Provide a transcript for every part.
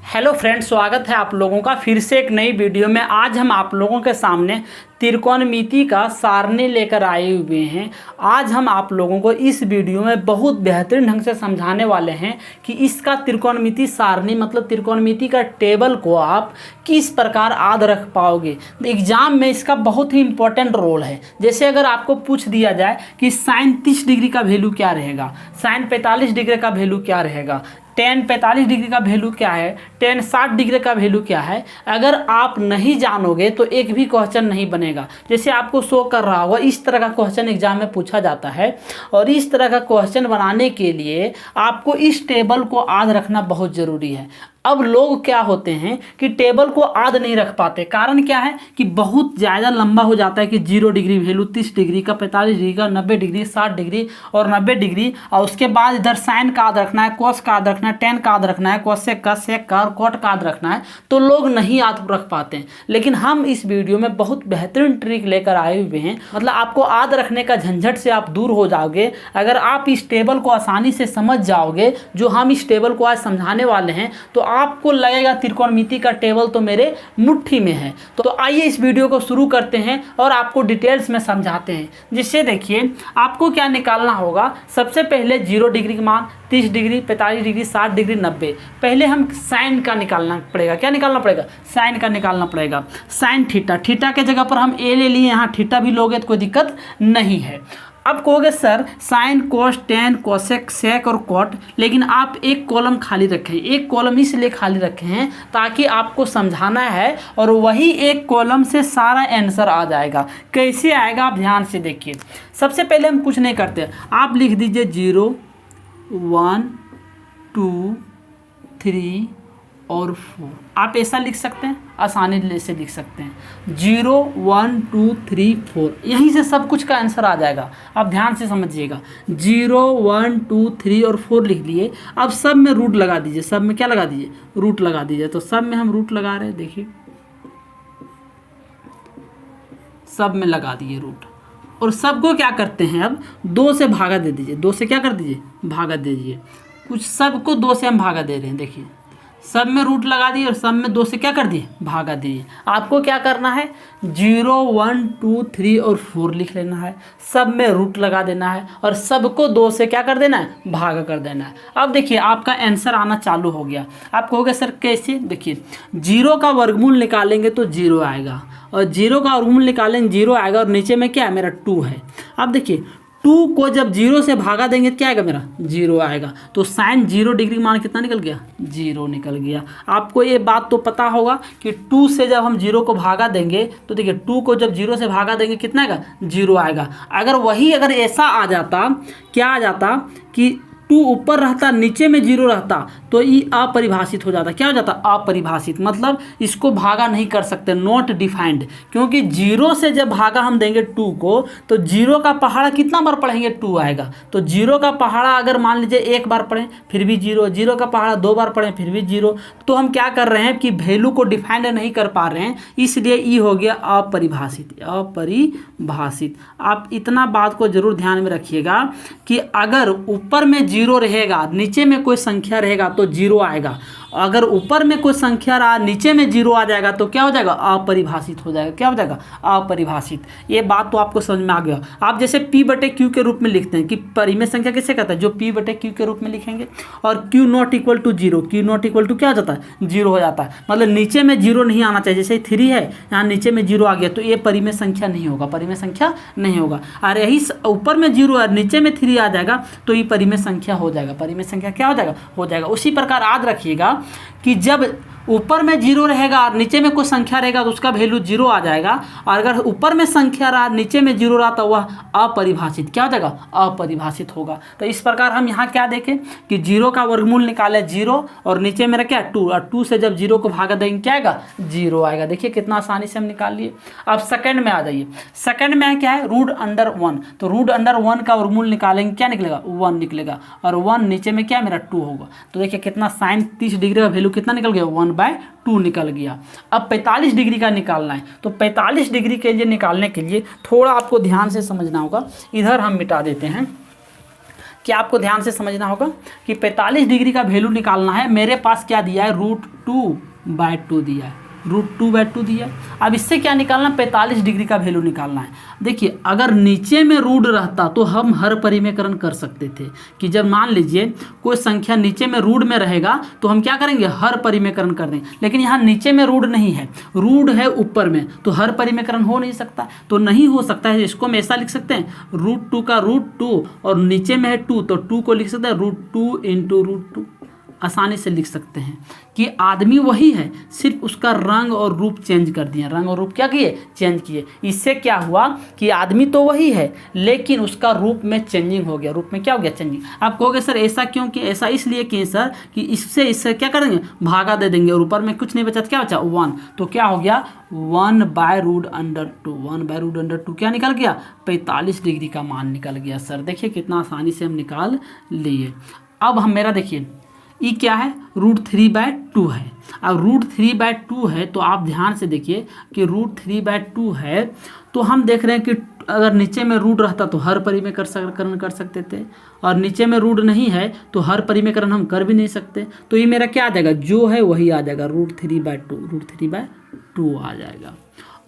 Hello friends, स्वागत है आप लोगों का फिर से एक नई वीडियो में। आज हम आप लोगों के सामने त्रिकोणमिति का सारणी लेकर आए हुए हैं। आज हम आप लोगों को इस वीडियो में बहुत बेहतरीन ढंग से समझाने वाले हैं कि इसका त्रिकोणमिति सारणी मतलब त्रिकोणमिति का टेबल को आप किस प्रकार याद रख पाओगे। एग्जाम में इसका बहुत ही इंपॉर्टेंट रोल है। जैसे अगर आपको पूछ दिया जाए कि साइन 30 डिग्री का वैल्यू क्या रहेगा, साइन 45 डिग्री का वैल्यू क्या रहेगा, टेन 45 डिग्री का वैल्यू क्या है, टेन 60 डिग्री का वैल्यू क्या है, अगर आप नहीं जानोगे तो एक भी क्वेश्चन नहीं बनेगा। जैसे आपको शो कर रहा होगा, इस तरह का क्वेश्चन एग्जाम में पूछा जाता है और इस तरह का क्वेश्चन बनाने के लिए आपको इस टेबल को याद रखना बहुत ज़रूरी है। अब लोग क्या होते हैं कि टेबल को याद नहीं रख पाते। कारण क्या है कि बहुत ज़्यादा लंबा हो जाता है कि 0 डिग्री वैल्यू, 30 डिग्री का, 45 डिग्री का, 90 डिग्री, 60 डिग्री और 90 डिग्री, और उसके बाद इधर साइन का याद रखना है, कोस का याद रखना है, टेन का याद रखना है, कोसेक का, सेक का और कोट का याद रखना है, तो लोग नहीं याद रख पाते हैं। लेकिन हम इस वीडियो में बहुत बेहतरीन ट्रिक लेकर आए हुए हैं। मतलब आपको याद रखने का झंझट से आप दूर हो जाओगे अगर आप इस टेबल को आसानी से समझ जाओगे। जो हम इस टेबल को आज समझाने वाले हैं तो आपको लगेगा त्रिकोणमिति का टेबल तो मेरे मुट्ठी में है। तो आइए इस वीडियो को शुरू करते हैं और आपको डिटेल्स में समझाते हैं। जिससे देखिए आपको क्या निकालना होगा। सबसे पहले 0 डिग्री का मान, 30 डिग्री, 45 डिग्री, 60 डिग्री, 90। पहले हम साइन का निकालना पड़ेगा। क्या निकालना पड़ेगा? साइन का निकालना पड़ेगा। साइन थीटा, थीटा के जगह पर हम ए ले लिए, यहाँ थीटा भी लोगे तो कोई दिक्कत नहीं है। अब कहोगे सर साइन, कोस, टेन, कोसेक, सेक और कोट, लेकिन आप एक कॉलम खाली रखें। एक कॉलम इसलिए खाली रखे हैं ताकि आपको समझाना है और वही एक कॉलम से सारा आंसर आ जाएगा। कैसे आएगा आप ध्यान से देखिए। सबसे पहले हम कुछ नहीं करते, आप लिख दीजिए 0, 1, 2, 3 और 4। आप ऐसा लिख सकते हैं, आसानी से लिख सकते हैं 0, 1, 2, 3, 4। यहीं से सब कुछ का आंसर आ जाएगा। आप ध्यान से समझिएगा। 0, 1, 2, 3 और 4 लिख लिए। अब सब में रूट लगा दीजिए। सब में क्या लगा दीजिए? रूट लगा दीजिए। तो सब में हम रूट लगा रहे हैं, देखिए सब में लगा दिए रूट। और सबको क्या करते हैं, अब 2 से भागा दे दीजिए। 2 से क्या कर दीजिए? भागा दे दीजिए। कुछ सबको 2 से हम भागा दे रहे हैं, देखिए सब में रूट लगा दिए और सब में 2 से क्या कर दिए? भागा दिए। आपको क्या करना है? 0, 1, 2, 3 और 4 लिख लेना है। सब में रूट लगा देना है और सबको 2 से क्या कर देना है? भागा कर देना है। अब देखिए आपका आंसर आना चालू हो गया। आप कहोगे सर कैसे? देखिए 0 का वर्गमूल निकालेंगे तो 0 आएगा और 0 का वर्गमूल निकालेंगे 0 आएगा और नीचे में क्या है? मेरा 2 है। अब देखिए 2 को जब 0 से भागा देंगे क्या आएगा? मेरा 0 आएगा। तो साइन 0 डिग्री मान कितना निकल गया? 0 निकल गया। आपको ये बात तो पता होगा कि 2 से जब हम 0 को भागा देंगे तो देखिए 2 को जब 0 से भागा देंगे कितना आएगा? 0 आएगा। अगर ऐसा आ जाता, क्या आ जाता कि 2 ऊपर रहता, नीचे में 0 रहता तो ये अपरिभाषित हो जाता। क्या हो जाता? अपरिभाषित। मतलब इसको भागा नहीं कर सकते, नॉट डिफाइंड। क्योंकि 0 से जब भागा हम देंगे 2 को तो 0 का पहाड़ा कितना बार पढ़ेंगे? 2 आएगा। तो 0 का पहाड़ा अगर मान लीजिए 1 बार पढ़ें फिर भी 0, 0 का पहाड़ा 2 बार पढ़ें फिर भी 0। तो हम क्या कर रहे हैं कि वैल्यू को डिफाइंड नहीं कर पा रहे हैं, इसलिए ये हो गया अपरिभाषित। अपरिभाषित। आप इतना बात को जरूर ध्यान में रखिएगा कि अगर ऊपर में 0 रहेगा, नीचे में कोई संख्या रहेगा तो 0 आएगा। अगर ऊपर में कोई संख्या रहा, नीचे में 0 आ जाएगा तो क्या हो जाएगा? अपरिभाषित हो जाएगा। क्या हो जाएगा? अपरिभाषित। ये बात तो आपको समझ में आ गया। आप जैसे P/Q के रूप में लिखते हैं कि परिमेय संख्या किसे कहता है? जो P/Q के रूप में लिखेंगे। और Q not equal to 0, Q not equal to क्या हो जाता है? 0 हो जाता है। मतलब नीचे में 0 नहीं आना चाहिए। जैसे 3 है, यहाँ नीचे में 0 आ गया तो ये परिमेय संख्या नहीं होगा, परिमेय संख्या नहीं होगा। और यही ऊपर में 0 है, नीचे में 3 आ जाएगा तो ये परिमेय संख्या हो जाएगा। परिमेय संख्या क्या हो जाएगा? हो जाएगा। उसी प्रकार याद रखिएगा कि जब ऊपर में 0 रहेगा और नीचे में कोई संख्या रहेगा तो उसका वैल्यू 0 आ जाएगा। और अगर ऊपर में संख्या रहा, नीचे में 0 रहा तो वह अपरिभाषित क्या हो जाएगा? अपरिभाषित होगा। तो इस प्रकार हम यहाँ क्या देखें कि 0 का वर्गमूल निकाले 0 और नीचे मेरा क्या? 2, और 2 से जब 0 को भागा देंगे क्या आएगा? 0 आएगा। देखिए कितना आसानी से हम निकाल लिए। अब सेकंड में आ जाइए। सेकंड में क्या है? √1। तो √1 का वर्गमूल निकालेंगे क्या निकलेगा? 1 निकलेगा। और 1 नीचे में क्या? मेरा 2 होगा। तो देखिए कितना साइन 30 डिग्री का वैल्यू कितना निकल गया? 1/2 निकल गया। अब 45 डिग्री का निकालना है। तो 45 डिग्री के लिए निकालने के लिए थोड़ा आपको ध्यान से समझना होगा। इधर हम मिटा देते हैं क्या आपको ध्यान से समझना होगा कि 45 डिग्री का वैल्यू निकालना है। मेरे पास क्या दिया है, √2/2 दिया है, √2/2 दिया है। अब इससे क्या निकालना, 45 डिग्री का वैल्यू निकालना है। देखिए अगर नीचे में रूट रहता तो हम हर परिमेकरण कर सकते थे कि जब मान लीजिए कोई संख्या नीचे में रूट में रहेगा तो हम क्या करेंगे, हर परिमेकरण कर देंगे। लेकिन यहाँ नीचे में रूट नहीं है, रूट है ऊपर में, तो हर परिमेकरण हो नहीं सकता। तो नहीं हो सकता है, इसको हम ऐसा लिख सकते हैं, √2 का √2 और नीचे में है 2, तो 2 को लिख सकते हैं √2 × √2। आसानी से लिख सकते हैं कि आदमी वही है, सिर्फ उसका रंग और रूप चेंज कर दिए। रंग और रूप क्या किए, चेंज किए। इससे क्या हुआ कि आदमी तो वही है लेकिन उसका रूप में चेंजिंग हो गया। रूप में क्या हो गया, चेंजिंग। आप कहोगे सर ऐसा क्यों कि, ऐसा इसलिए कि सर कि इससे क्या करेंगे, भागा दे देंगे और ऊपर में कुछ नहीं बचा, क्या बचा, 1। तो क्या हो गया, 1/√2। 1/√2 क्या निकल गया, 45 डिग्री का मान निकल गया। सर देखिए कितना आसानी से हम निकाल लिए। अब हम मेरा देखिए ये क्या है, √3/2 है। अब √3/2 है तो आप ध्यान से देखिए कि √3/2 है तो हम देख रहे हैं कि अगर नीचे में रूट रहता तो हर परिमेकरण कर सकते थे, और नीचे में रूट नहीं है तो हर परिमेकरण हम कर भी नहीं सकते। तो ये मेरा क्या आ जाएगा, जो है वही आ जाएगा, √3/2 आ जाएगा।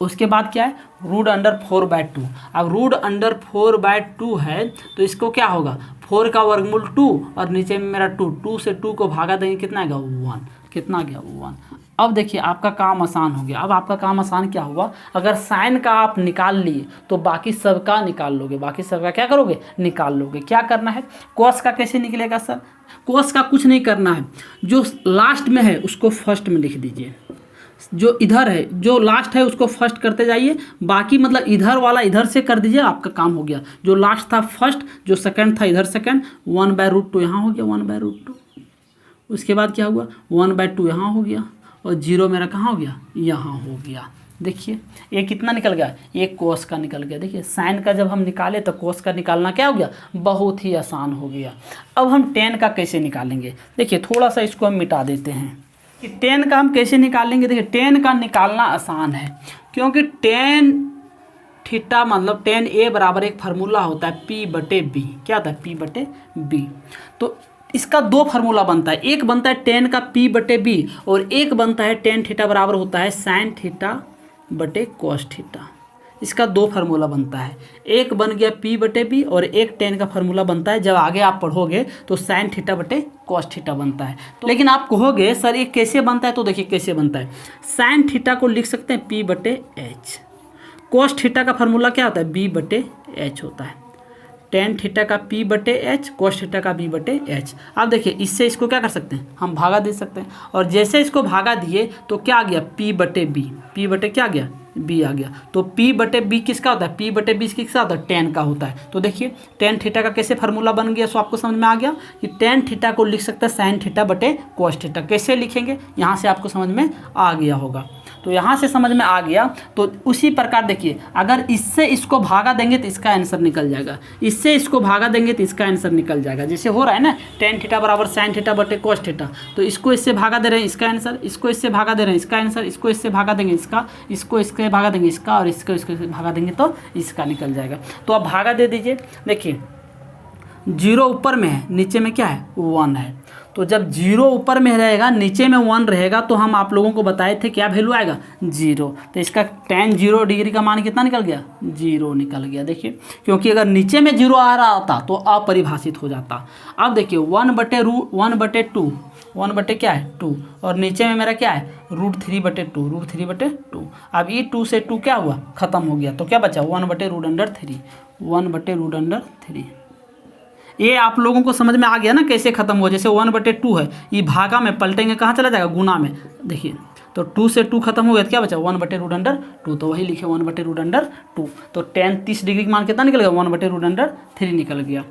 उसके बाद क्या है, √4/2। अब √4/2 है तो इसको क्या होगा, 4 का वर्गमूल 2 और नीचे में मेरा 2 से 2 को भागा देंगे, कितना आएगा, 1। कितना गया, 1। अब देखिए आपका काम आसान हो गया। अब आपका काम आसान क्या हुआ, अगर साइन का आप निकाल लिए तो बाकी सबका निकाल लोगे, बाकी सबका क्या करोगे, निकाल लोगे। क्या करना है, कोस का कैसे निकलेगा सर, कोस का कुछ नहीं करना है, जो लास्ट में है उसको फर्स्ट में लिख दीजिए, जो इधर है, जो लास्ट है उसको फर्स्ट करते जाइए, बाकी मतलब इधर वाला इधर से कर दीजिए, आपका काम हो गया। जो लास्ट था फर्स्ट, जो सेकंड था इधर सेकंड, 1/√2 यहाँ हो गया, 1/√2। उसके बाद क्या हुआ, 1/2 यहाँ हो गया और 0 मेरा कहाँ हो गया, यहाँ हो गया। देखिए ये कितना निकल गया, ये कोस का निकल गया। देखिए साइन का जब हम निकाले तो कोस का निकालना क्या हो गया, बहुत ही आसान हो गया। अब हम tan का कैसे निकालेंगे, देखिए थोड़ा सा इसको हम मिटा देते हैं कि tan का हम कैसे निकालेंगे। देखिए tan का निकालना आसान है, क्योंकि tan थीटा मतलब tan A बराबर एक फार्मूला होता है P/B। क्या होता है, P/B। तो इसका 2 फार्मूला बनता है, एक बनता है tan का P/B और एक बनता है tan थीटा बराबर होता है sin θ/cos θ। इसका 2 फार्मूला बनता है, एक बन गया P/B और एक tan का फार्मूला बनता है, जब आगे आप पढ़ोगे तो sin θ/cos θ बनता है। तो लेकिन आप कहोगे सर ये कैसे बनता है, तो देखिए कैसे बनता है। sin θ को लिख सकते हैं P/H, cos θ का फार्मूला क्या होता है, B/H होता है। tan θ का P/H, cos θ का B/H। अब देखिए इससे इसको क्या कर सकते हैं, हम भागा दे सकते हैं, और जैसे इसको भागा दिए तो क्या आ गया, P/B। P/ क्या आ गया, B आ गया। तो P/B किसका होता है, P/B किसका होता है, tan का होता है। तो देखिए tan θ का कैसे फार्मूला बन गया, सो आपको समझ में आ गया कि tan θ को लिख सकते हैं sin θ/cos θ। कैसे लिखेंगे, यहाँ से आपको समझ में आ गया होगा। तो यहाँ से समझ में आ गया, तो उसी प्रकार देखिए अगर इससे इसको भागा देंगे तो इसका आंसर निकल जाएगा, इससे इसको भागा देंगे तो इसका आंसर निकल जाएगा। जैसे हो रहा है ना, tan θ बराबर sin θ/cos θ, तो इसको इससे भागा दे रहे हैं, इसका आंसर, इसको इससे भागा दे रहे हैं, इसका आंसर, इसको इससे भागा देंगे, इसका, इसको इसके भागा देंगे, इसका, और इसको इसको भागा देंगे तो इसका निकल जाएगा। तो आप भागा दे दीजिए। देखिए 0 ऊपर में है, नीचे में क्या है, 1 है। तो जब 0 ऊपर में रहेगा, नीचे में 1 रहेगा, तो हम आप लोगों को बताए थे क्या वैल्यू आएगा, 0। तो इसका tan 0 डिग्री का मान कितना निकल गया, 0 निकल गया। देखिए क्योंकि अगर नीचे में 0 आ रहा होता तो अपरिभाषित हो जाता। अब देखिए 1/2, 1 क्या है, 2, और नीचे में मेरा क्या है, √3/2, √3/2। अब ये 2 से 2 क्या हुआ, खत्म हो गया, तो क्या बचा, 1/√3, 1/√3। ये आप लोगों को समझ में आ गया ना कैसे खत्म हो, जैसे 1/2 है, ये भागा में पलटेंगे कहाँ चला जाएगा, गुना में। देखिए तो 2 से 2 खत्म हो गया तो क्या बचा, 1/√2। तो वही लिखे 1/√2। तो tan 30 डिग्री का मान कितना निकल गया, 1/√3 निकल गया।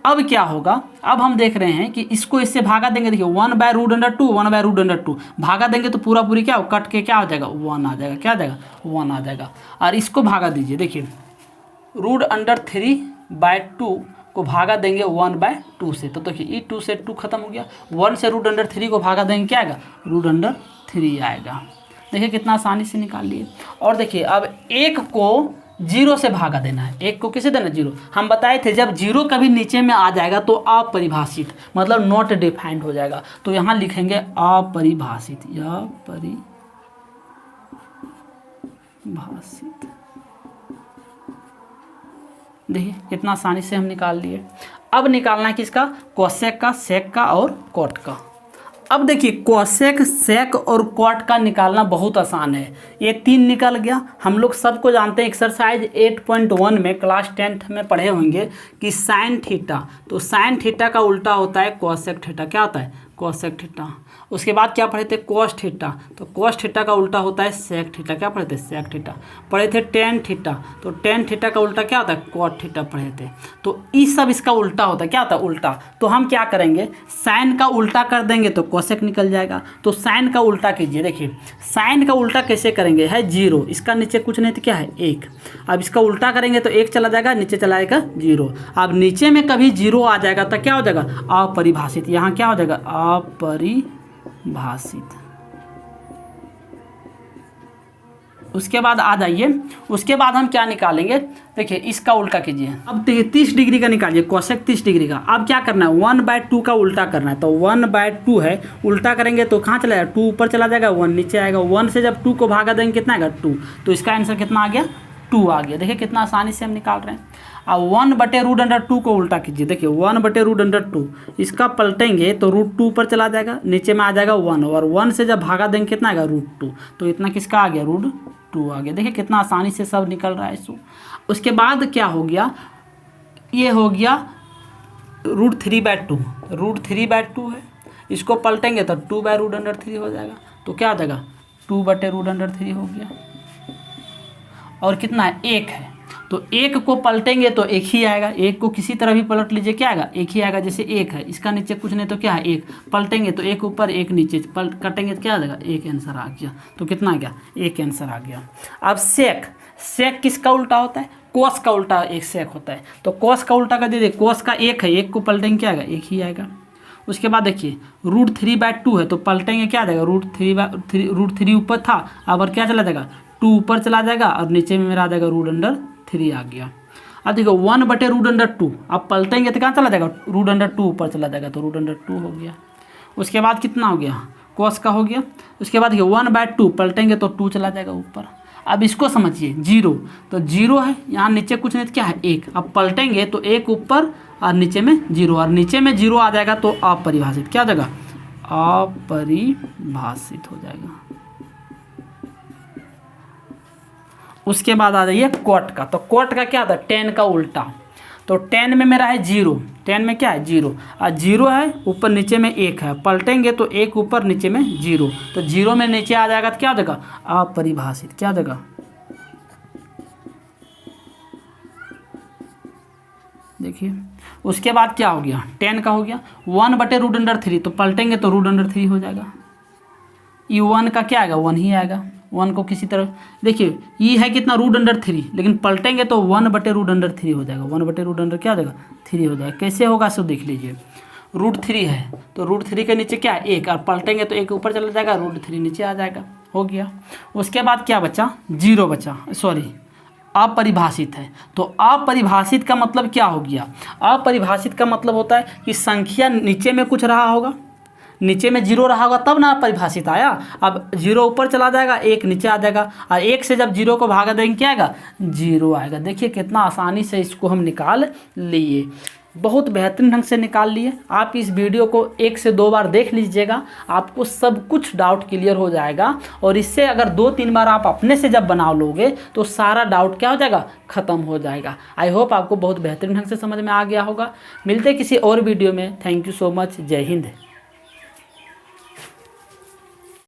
अब क्या होगा, अब हम देख रहे हैं कि इसको इससे भागा देंगे। देखिए 1/√2, 1/√2 भागा देंगे तो पूरा पूरी क्या हो, कट के क्या हो जाएगा, 1 आ जाएगा। क्या आ जाएगा, 1 आ जाएगा। और इसको भागा दीजिए, देखिए √3/2 को भागा देंगे 1/2 से, तो देखिए ये 2 से 2 खत्म हो गया। 1 से √3 को भागा देंगे, क्या आएगा, √3 आएगा। देखिए कितना आसानी से निकाल लिए। और देखिए अब 1 को जीरो से भागा देना है। एक को किसे देना? जीरो। हम बताए थे जब जीरो कभी नीचे में आ जाएगा तो अपरिभाषित मतलब नॉट डिफाइंड हो जाएगा। तो यहाँ लिखेंगे अपरिभाषित, या परिभाषित। देखिए कितना आसानी से हम निकाल लिए। अब निकालना है किसका? कोसेक का, सेक का और कॉट का। अब देखिए कोसेक, सेक और कॉट का निकालना बहुत आसान है। ये 3 निकल गया। हम लोग सबको जानते हैं एक्सरसाइज 8.1 में क्लास 10th में पढ़े होंगे कि साइन थीटा, तो साइन थीटा का उल्टा होता है कोसेक थीटा। क्या होता है? Cosec theta. उसके बाद क्या पढ़े थे? कोस थीटा, तो कोस थीटा का उल्टा होता है सेक थीटा। क्या पढ़े थे? Sec theta. पढ़े थे टेन थीटा, तो टेन थीटा का उल्टा क्या होता है? कॉट थीटा पढ़े थे। तो इस सब इसका उल्टा होता है। क्या होता है? उल्टा। तो हम क्या करेंगे? साइन का उल्टा कर देंगे तो कोसेक निकल जाएगा। तो साइन का उल्टा कीजिए। देखिए साइन का उल्टा कैसे करेंगे? है जीरो, इसका नीचे कुछ नहीं तो क्या है? 1। अब इसका उल्टा करेंगे तो 1 चला जाएगा, नीचे चला जाएगा 0। अब नीचे में कभी 0 आ जाएगा तो क्या हो जाएगा? अपरिभाषित। यहाँ क्या हो जाएगा? अपरिभाषित। उसके बाद आ जाइए, उसके बाद हम क्या निकालेंगे? देखिए इसका उल्टा कीजिए। अब 30 डिग्री का निकालिए, कोसेक 30 डिग्री का। अब क्या करना है? 1/2 का उल्टा करना है। तो 1/2 है, उल्टा करेंगे तो कहाँ चला जाएगा? 2 ऊपर चला जाएगा, 1 नीचे आएगा। 1 से जब 2 को भागा देंगे कितना आएगा? 2। तो इसका आंसर कितना आ गया? 2 आ गया। देखिए कितना आसानी से हम निकाल रहे हैं। अब 1/√2 को उल्टा कीजिए। देखिए 1/√2 इसका पलटेंगे तो √2 पर चला जाएगा, नीचे में आ जाएगा 1, और 1 से जब भागा देंगे कितना आएगा? √2। तो इतना किसका आ गया? √2 आ गया। देखिए कितना आसानी से सब निकल रहा है इसको। उसके बाद क्या हो गया? ये हो गया √3/2। √3/2 है, इसको पलटेंगे तो 2/√3 हो जाएगा। तो क्या आ जाएगा? 2/√3 हो गया। और कितना है? 1 है, तो 1 को पलटेंगे तो 1 ही आएगा। 1 को किसी तरह भी पलट लीजिए, क्या आएगा? 1 ही आएगा। जैसे 1 है, इसका नीचे कुछ नहीं तो क्या है? 1। पलटेंगे तो 1 ऊपर 1 नीचे, कटेंगे तो क्या आ जाएगा? 1 आंसर आ गया। तो कितना आ गया? 1 आंसर आ गया। अब सेक, सेक किसका उल्टा होता है? कोस का उल्टा एक सेक होता है। तो कोस का उल्टा कर दीजिए। कोस का 1 है, 1 को पलटेंगे क्या आएगा? 1 ही आएगा। उसके बाद देखिए √3/2 है, तो पलटेंगे क्या आ जाएगा? √3 ऊपर था, अब और क्या चला जाएगा? 2 ऊपर चला जाएगा, और नीचे में मेरा आ जाएगा √3 आ गया। अब देखो 1/√2, अब पलटेंगे तो कहाँ चला जाएगा? √2 ऊपर चला जाएगा, तो √2 हो गया। उसके बाद कितना हो गया? कोस का हो गया। उसके बाद देखिए 1/2 पलटेंगे तो 2 चला जाएगा ऊपर। अब इसको समझिए, 0, तो 0 है, यहाँ नीचे कुछ नहीं तो क्या है? 1। अब पलटेंगे तो 1 ऊपर और नीचे में 0, और नीचे में 0 आ जाएगा तो अपरिभाषित। क्या हो जाएगा? अपरिभाषित हो जाएगा। उसके बाद आ जाइए कॉट का। तो कॉट का क्या था? 10 का उल्टा। तो 10 में मेरा है 0, 10 में क्या है? 0, और 0 है, ऊपर नीचे में 1 है, पलटेंगे तो 1 ऊपर नीचे में 0, तो 0 में नीचे आ जाएगा तो क्या हो जाएगा? अपरिभाषित। क्या हो जाएगा? देखिए उसके बाद क्या हो गया? 10 का हो गया 1/√3, तो पलटेंगे तो √3 हो जाएगा। ये 1 का क्या आएगा? 1 ही आएगा। 1 को किसी तरह देखिए, ये है कितना? √3, लेकिन पलटेंगे तो 1/√3 हो जाएगा। 1/√3 क्या हो जाएगा? 3 हो जाएगा। कैसे होगा सो देख लीजिए। √3 है, तो √3 के नीचे क्या है? 1, और पलटेंगे तो 1 ऊपर चला जाएगा, √3 नीचे आ जाएगा। हो गया। उसके बाद क्या बचा? 0 बचा, सॉरी अपरिभाषित है। तो अपरिभाषित का मतलब क्या हो गया? अपरिभाषित का मतलब होता है कि संख्या नीचे में कुछ रहा होगा, नीचे में 0 रहा होगा तब ना परिभाषित आया। अब 0 ऊपर चला जाएगा, 1 नीचे आ जाएगा, और 1 से जब 0 को भागा देंगे क्या आएगा? 0 आएगा। देखिए कितना आसानी से इसको हम निकाल लिए, बहुत बेहतरीन ढंग से निकाल लिए। आप इस वीडियो को 1 से 2 बार देख लीजिएगा, आपको सब कुछ डाउट क्लियर हो जाएगा। और इससे अगर 2-3 बार आप अपने से जब बना लोगे तो सारा डाउट क्या हो जाएगा? ख़त्म हो जाएगा। आई होप आपको बहुत बेहतरीन ढंग से समझ में आ गया होगा। मिलते किसी और वीडियो में। Thank you so much. जय हिंद।